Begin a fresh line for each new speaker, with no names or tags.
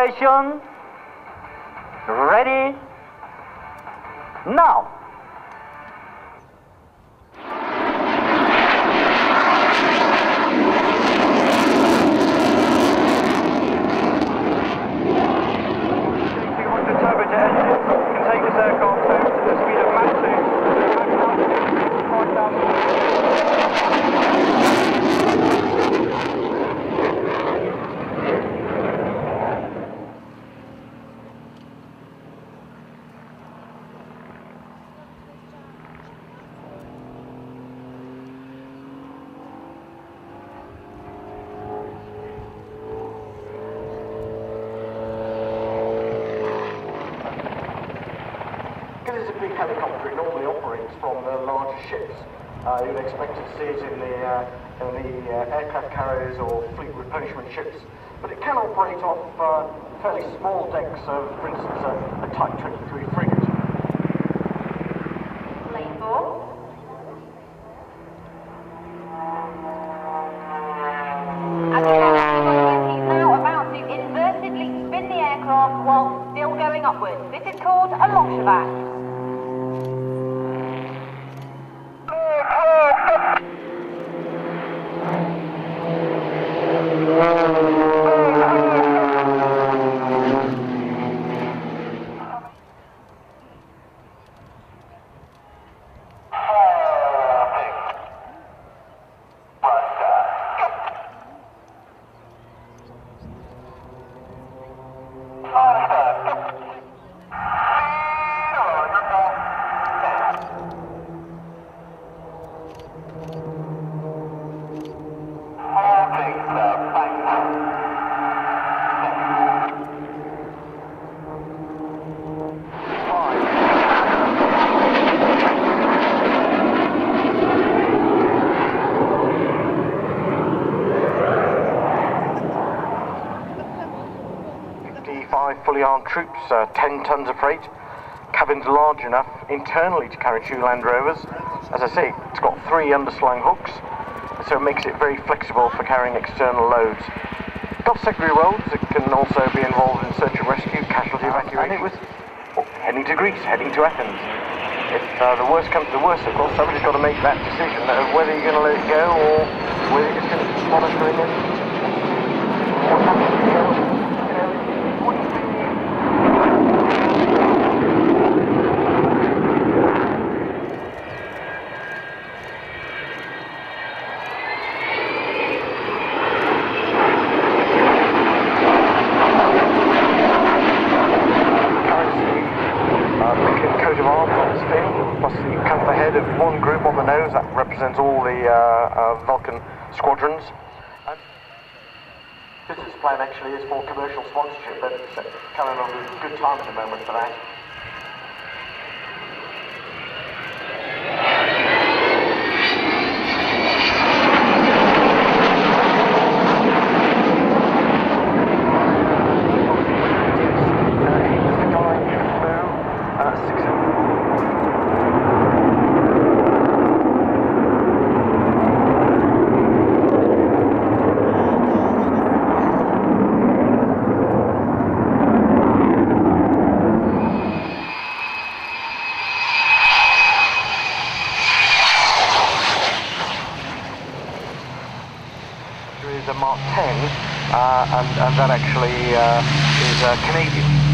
Evacuation. Ready. Now.
Helicopter, it normally operates from the larger ships. You'd expect to see it in the aircraft carriers or fleet replenishment ships, but it can operate off fairly small decks of, for instance, a Type 23 frigate.
Lane 4. As you can see, he's now about to invertedly spin the aircraft while still going upwards. This is called a Longshaback.
Fully armed troops, 10 tons of freight, cabins large enough internally to carry 2 Land Rovers. As I say, it's got 3 underslung hooks, so it makes it very flexible for carrying external loads. Got secondary roles that can also be involved in search and rescue, casualty evacuation. And it was heading to Greece, heading to Athens. If the worst comes to the worst, of course, somebody's got to make that decision of whether you're going to let it go or whether you're just going to keep monitoring it. What happens if you go? It wouldn't be. Of one group on the nose that represents all the Vulcan squadrons. And business plan actually is for commercial sponsorship, but it's coming on a good time at the moment for that. Is a Mark 10, and that actually is Canadian.